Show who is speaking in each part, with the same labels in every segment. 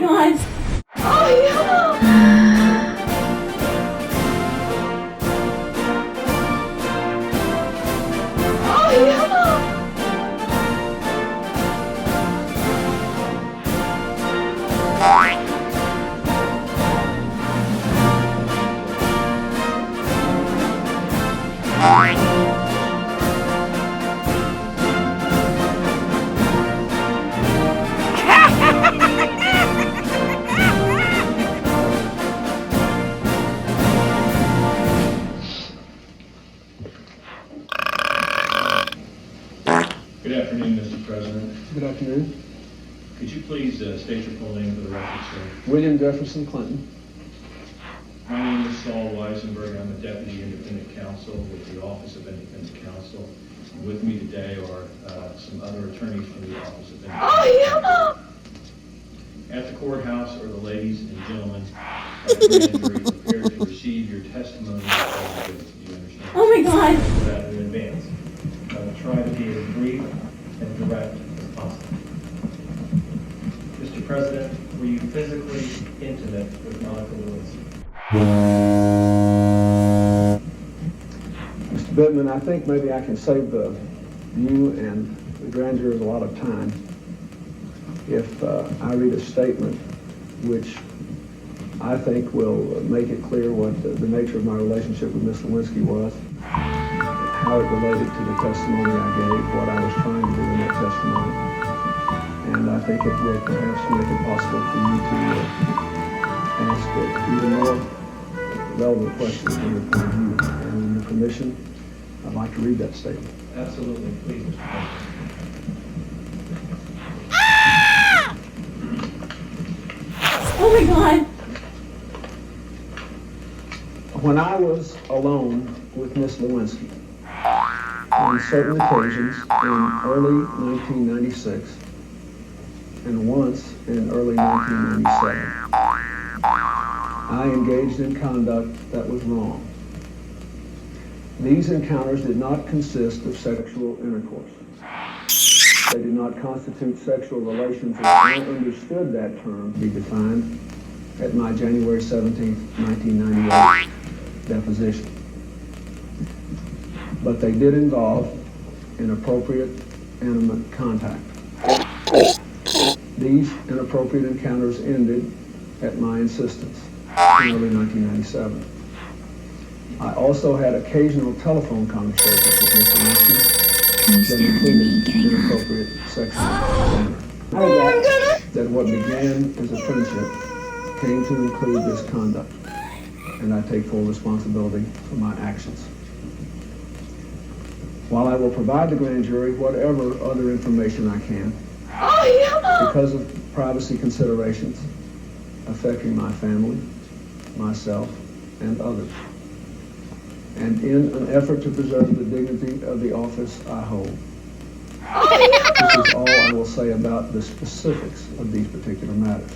Speaker 1: God! Oh, yeah! Oh, yeah!
Speaker 2: Good afternoon, Mr. President.
Speaker 3: Good afternoon.
Speaker 2: Could you please state your full name for the record, sir?
Speaker 3: William Jefferson Clinton.
Speaker 2: My name is Saul Weisenberg. I'm a Deputy Independent Counsel with the Office of Independent Counsel. And with me today are some other attorneys from the Office of Independent Counsel. At the courthouse are the ladies and gentlemen of the grand jury prepared to receive your testimony. Do you understand?
Speaker 1: Oh my God!
Speaker 2: That in advance. I will try to be as brief and direct as possible. Mr. President, were you physically intimate with Monica Lewinsky?
Speaker 3: Mr. Bittman, I think maybe I can save you and the grand jurors a lot of time if I read a statement which I think will make it clear what the nature of my relationship with Ms. Lewinsky was, how it related to the testimony I gave, what I was trying to do in that testimony. And I think it will perhaps make it possible for you to ask even more relevant questions from your point of view. And with your permission, I'd like to read that statement.
Speaker 2: Absolutely, please, Mr. President.
Speaker 1: Oh my God!
Speaker 3: When I was alone with Miss Lewinsky, on certain occasions in early 1996 and once in early 1997, I engaged in conduct that was wrong. These encounters did not consist of sexual intercourse. They did not constitute sexual relations as I understood that term to be defined at my January 17, 1998 deposition. But they did involve inappropriate, intimate contact. These inappropriate encounters ended at my insistence in early 1997. I also had occasional telephone conversations with Ms. Lewinsky that included inappropriate sexual encounter. That what began as a friendship came to include this conduct, and I take full responsibility for my actions. While I will provide the grand jury whatever other information I can, because of privacy considerations affecting my family, myself, and others, and in an effort to preserve the dignity of the office I hold, this is all I will say about the specifics of these particular matters.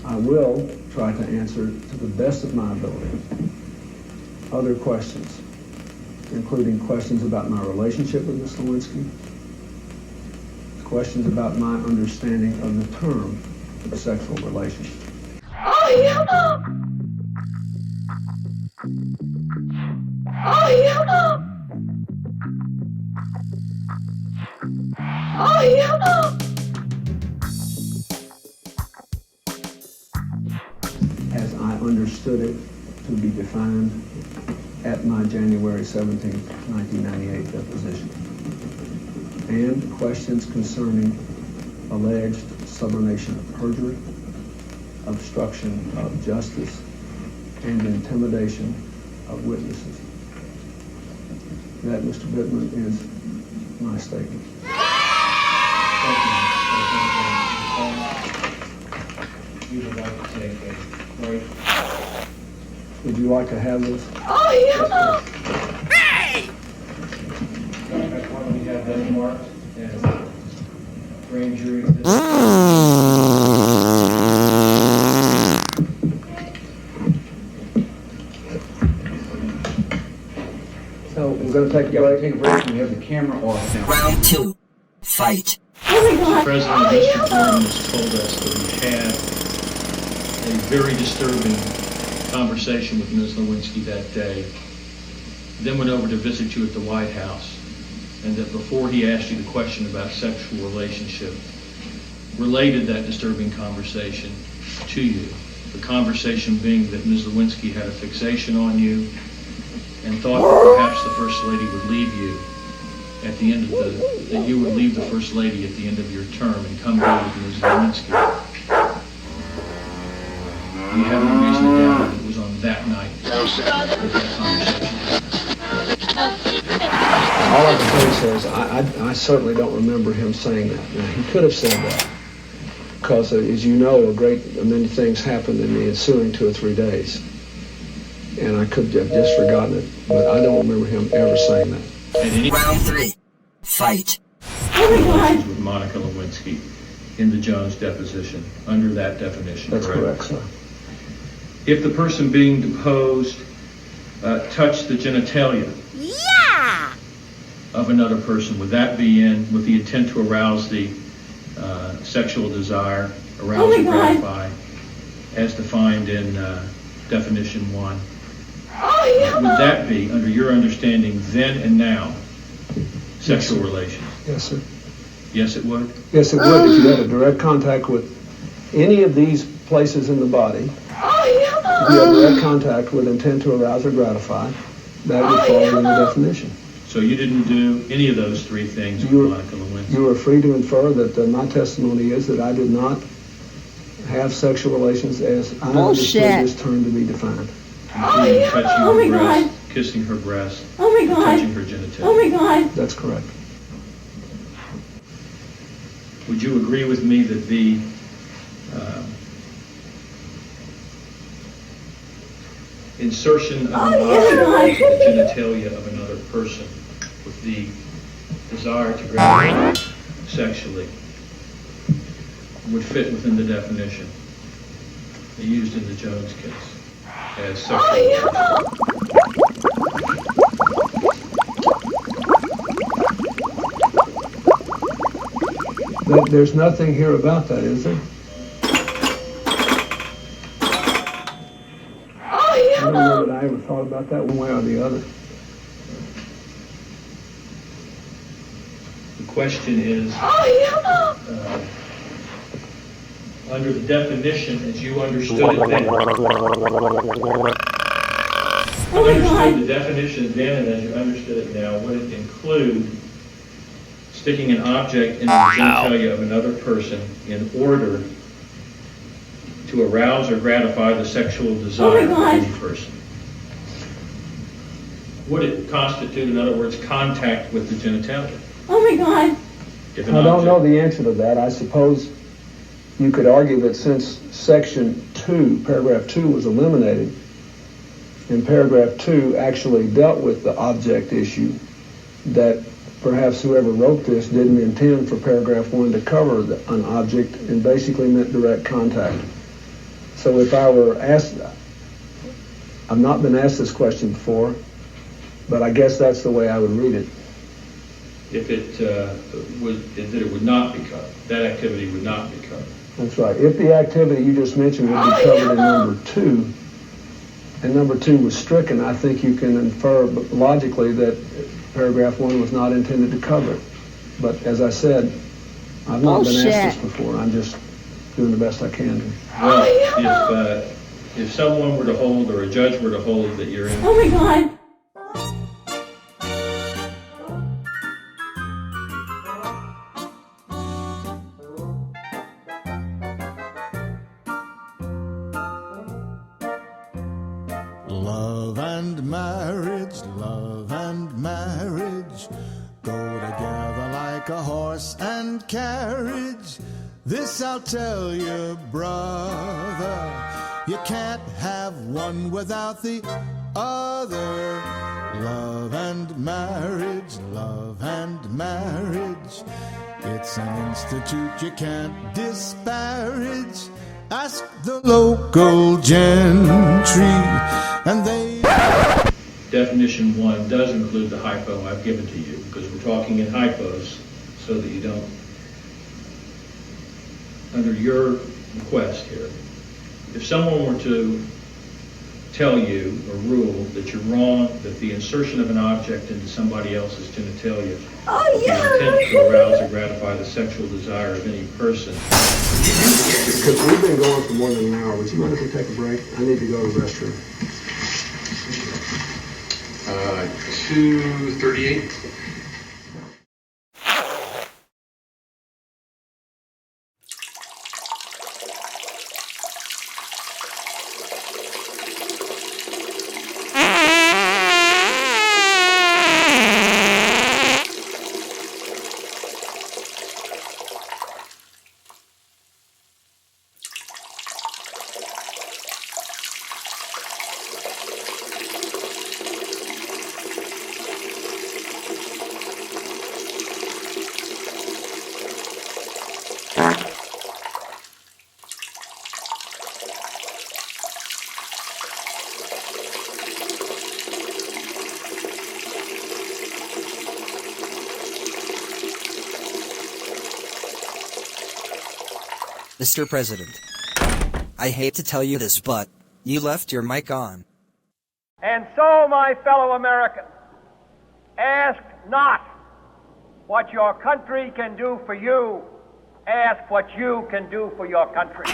Speaker 3: I will try to answer to the best of my ability other questions, including questions about my relationship with Ms. Lewinsky, questions about my understanding of the term sexual relationship.
Speaker 1: Oh yeah! Oh yeah! Oh yeah!
Speaker 3: As I understood it to be defined at my January 17, 1998 deposition, and questions concerning alleged subordination of perjury, obstruction of justice, and intimidation of witnesses. That, Mr. Bittman, is my statement.
Speaker 2: You would like to take a break?
Speaker 3: Would you like to have this?
Speaker 1: Oh yeah!
Speaker 2: Why don't we have that marked as grand jury?
Speaker 3: So we're going to take a break.
Speaker 4: We have the camera off now.
Speaker 5: Round two, fight.
Speaker 1: Oh
Speaker 2: The President, Mr. Jordan, has told us that he had a very disturbing conversation with Ms. Lewinsky that day, then went over to visit you at the White House, and that before he asked you the question about sexual relationship, related that disturbing conversation to you. The conversation being that Ms. Lewinsky had a fixation on you and thought that perhaps the First Lady would leave you at the end of that you would leave the First Lady at the end of your term and come back with Ms. Lewinsky. Do you have any reason to doubt that it was on that night that that conversation happened?
Speaker 3: All I can tell you is I certainly don't remember him saying that. Now, he could have said that because, as you know, a great many things happened in the ensuing 2 or 3 days. And I could have just forgotten it, but I don't remember him ever saying that.
Speaker 4: Round 3. Fight.
Speaker 2: Relations with Monica Lewinsky in the Jones deposition, under that definition.
Speaker 3: That's correct, sir.
Speaker 2: If the person being deposed touched the genitalia of another person, would that be in with the intent to arouse the sexual desire, arouse or gratify, as defined in definition 1? Would that be, under your understanding, then and now, sexual relations?
Speaker 3: Yes, sir.
Speaker 2: Yes, it would?
Speaker 3: Yes, it would. If you had a direct contact with any of these places in the body, if you had direct contact with intent to arouse or gratify, that would fall within the definition.
Speaker 2: So you didn't do any of those 3 things with Monica Lewinsky?
Speaker 3: You are free to infer that my testimony is that I did not have sexual relations as I understood this term to be defined.
Speaker 2: Including touching her breast, kissing her breast, touching her genitalia.
Speaker 3: That's correct.
Speaker 2: Would you agree with me that the insertion of an object into the genitalia of another person with the desire to gratify sexually would fit within the definition used in the Jones case as sexual relations?
Speaker 3: There's nothing here about that, is there? I don't know that I ever thought about that one way or the other.
Speaker 2: The question is, under the definition as you understood it then, understood the definition then and as you understood it now, would it include sticking an object in the genitalia of another person in order to arouse or gratify the sexual desire of any person? Would it constitute, in other words, contact with the genitalia? If an
Speaker 3: I don't know
Speaker 2: object-
Speaker 3: the answer to that. I suppose you could argue that since Section 2, Paragraph 2 was eliminated, and Paragraph 2 actually dealt with the object issue, that perhaps whoever wrote this didn't intend for Paragraph 1 to cover an object and basically meant direct contact. So if I were asked, I've not been asked this question before, but I guess that's the way I would read it.
Speaker 2: If it would not be covered, that activity would not be covered.
Speaker 3: That's right. If the activity you just mentioned would be covered in number 2, and number 2 was stricken, I think you can infer logically that Paragraph 1 was not intended to cover it. But as I said, I've not been asked this before. I'm just doing the best I can to.
Speaker 2: Well, if someone were to hold, or a judge were to hold that you're in
Speaker 5: love and marriage go together like a horse and carriage. This I'll tell you, brother, you can't have one without the other. Love and marriage, it's an institute you can't disparage. Ask the local gentry, and they...
Speaker 2: Definition 1 does include the hypo I've given to you, because we're talking in hypos so that you don't under your request here, if someone were to tell you or rule that you're wrong, that the insertion of an object into somebody else's genitalia is intended to arouse or gratify the sexual desire of any person.
Speaker 3: Because we've been going for more than an hour. Would you mind if we take a break? I need to go to the restroom.
Speaker 6: 2:38.
Speaker 4: Mr. President, I hate to tell you this, but you left your mic on.
Speaker 7: And so, my fellow Americans, ask not what your country can do for you, ask what you can do for your country.